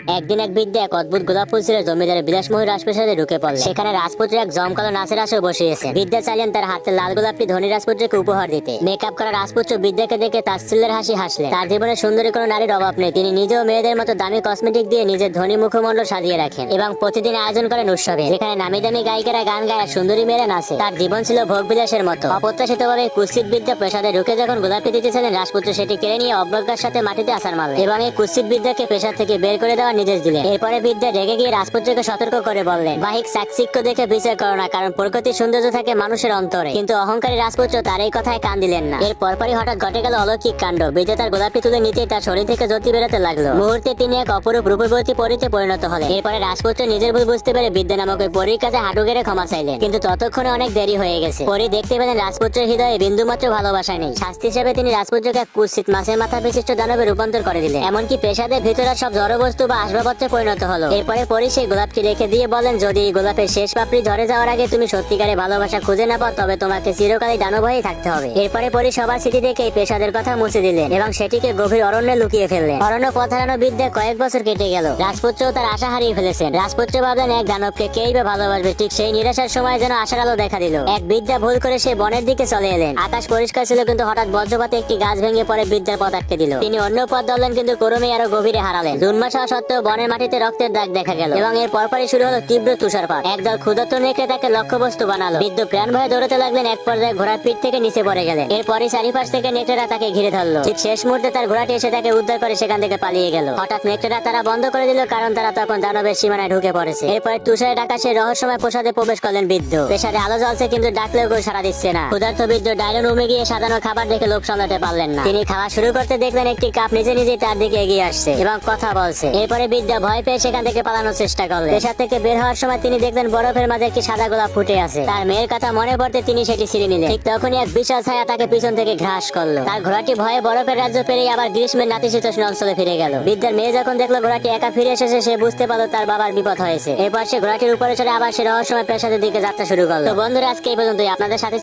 একদিন এক বৃদ্ধ এক অদ্ভুত গোলাপ ফুল ছিল জমিদারের বিলাসময়ী রাজপ্রাসাদে ঢুকে পড়ল। সেখানে রাজপুত্র এক জমকালো নাচের আসরে বসিয়েছে। বৃদ্ধা চাইলেন তার হাতে লাল গোলাপটি ধনী রাজপুত্রকে উপহার দিতে। মেকআপ করা রাজপুত্র বৃদ্ধাকে দেখে তাচ্ছিল্যের হাসি হাসলেন। তার জীবনে সুন্দরী কোনো নারীর অভাব নেই। তিনি নিজেও মেয়েদের মতো দামি কসমেটিক দিয়ে নিজের ধনী মুখমণ্ডল সাজিয়ে রাখেন এবং প্রতিদিন আয়োজন করেন উৎসবে, যেখানে নামি দামি গায়িকারা গান গায় আর সুন্দরী মেয়েরা নাচে। তার জীবন ছিল ভোগ বিলাসের মতো। অপ্রত্যাশিতভাবে কুৎসিত বৃদ্ধা প্রাসাদে ঢুকে যখন গোলাপটি দিতেছিলেন, রাজপুত্র সেটি কেড়ে নিয়ে অবজ্ঞার সাথে মাটিতে আছাড় মারলেন এবং এই কুৎসিত বৃদ্ধাকে প্রাসাদ থেকে বের করে দেওয়ার নির্দেশ দিলেন। এরপরে বৃদ্ধা রেগে গিয়ে রাজপুত্রকে সতর্ক করে বললেন, বাহিক চাকচিক্য দেখে বিচার করো না, কারণ প্রকৃতির সৌন্দর্য থাকে মানুষের অন্তরে। কিন্তু অহংকারী রাজপুত্র তার এই কথায় কান দিলেন না। এর পরপরই হঠাৎ ঘটে গেল অলৌকিক কাণ্ড। বৃদ্ধা তার গোলাপটি তুলে নিতেই তার শরীর থেকে জ্যোতি বেরোতে লাগলো। মুহূর্তে তিনি এক অপরূপ রূপবতী পরীতে পরিণত হলেন। এরপরে রাজপুত্র নিজের ভুল বুঝতে পেরে বিদ্যা নামক ওই পরীর কাছে হাঁটু গেড়ে ক্ষমা চাইলেন। কিন্তু ততক্ষণে অনেক দেরি হয়ে গেছে। পরী দেখতে পেলেন রাজপুত্রের হৃদয়ে বিন্দুমাত্র ভালোবাসা নেই। শাস্তি হিসেবে তিনি রাজপুত্রকে এক কুৎসিত মাছের মাথা বিশিষ্ট দানবে রূপান্তর করে দিলেন। এমনকি প্রাসাদের ভিতরে সব জড়বস্তু বা আসবাবপত্রে পরিণত হলো। এরপরে পরী সেই গোলাপটি রেখে দিয়ে বলেন, যদি এই গোলাপের শেষ পাপড়ি ঝরে যাওয়ার আগে তুমি সত্যিকারে ভালোবাসা খুঁজে না পাও, তবে তোমাকে চিরকালই দানব হয়েই থাকতে হবে। এরপরে পরী সবার স্মৃতি দেখে এই প্রাসাদের কথা মুছে দিলেন এবং সেটিকে গভীর অরণ্যে লুকিয়ে ফেললেন। অরণ্য পথ হারানো বৃদ্ধা কয়েক বছর কেটে গেল। রাজপুত্র তার আশা হারিয়ে ফেলেছেন। রাজপুত্র ভাবলেন, এক দানবকে কেই বা ভালোবাসবে। ঠিক সেই নিরাশার সময় যেন আশার আলো দেখা দিল। এক বৃদ্ধা ভুল করে সেই বনের দিকে চলে এলেন। আকাশ পরিষ্কার ছিল, কিন্তু হঠাৎ বজ্রপাতে একটি গাছ ভেঙে পড়ে বৃদ্ধার পথ আটকে দিল। তিনি অন্য পথ ধরলেন, কিন্তু ক্রমে আরো গভীরে হারালেন। জুনমাস হওয়া সত্ত্বেও বনের মাটিতে রক্তের দাগ দেখা গেল এবং এর পরপরই শুরু হলো তীব্র তুষারপাত। একদল ক্ষুধার্ত নেকড়ে তাকে লক্ষ্যবস্তু বানালো। বৃদ্ধ প্রাণ ভয়ে দৌড়াতে লাগলেন। এক পর্যায়ে ঘোড়ার পিঠ থেকে নিচে পড়ে গেলেন। এরপরই চারিপাশ থেকে নেকড়েরা তাকে ঘিরে ধরলো। ঠিক শেষ মুহূর্তে তার ঘোড়াটি এসে তাকে উদ্ধার করে সেখান থেকে পালিয়ে গেল। হঠাৎ নেকড়েরা তারা বন্ধ করে দিল, কারণ তারা তখন দানবের সীমানায় ঢুকে পড়েছে। এরপরে তুষারে ঢাকা সেই রহস্যময় প্রাসাদে প্রবেশ করলেন বৃদ্ধ। প্রাসাদে আলো জ্বলছে, কিন্তু ডাকলেও কেউ সাড়া দিচ্ছে না। ক্ষুধার্ত বৃদ্ধ ডায়লন রুমে গিয়ে সাজানো খাবার দেখে লোভ সামলাতে পারলেন না। তিনি খাওয়া শুরু করতে দেখলেন একটি কাপ নিজে নিজেই তার দিকে এগিয়ে আসছে এবং কথা বলছে। এরপরে বৃদ্ধা ভয় পেয়ে সেখান থেকে পালানোর চেষ্টা করলেন। প্রাসাদ থেকে বের হওয়ার সময় তিনি দেখলেন বরফের মাঝে একটি সাদা গোলাপ ফুটে আছে। তার মেয়ের কথা মনে পড়তে তিনি সেটি ছিঁড়ে নিলেন। ঠিক তখনই এক বিশাল ছায়া তাকে পিছন থেকে ঘ্রাস করলো। তার ঘোড়াটি ভয়ে বরফের রাজ্য পেরিয়ে আবার গ্রীষ্মের নাতিশীতোষ্ণ অঞ্চলে ফিরে গেল। বৃদ্ধার মেয়ে যখন দেখলো ঘোড়াটি একা ফিরে এসেছে, সে বুঝতে পারলো তার বাবার বিপদ হয়েছে। এরপর সে ঘোড়াটির উপরে চড়ে আবার সে রহস্যময় প্রাসাদের দিকে যাত্রা শুরু করলো। তো বন্ধুরা, আজকে এই পর্যন্তই। আপনাদের সাথে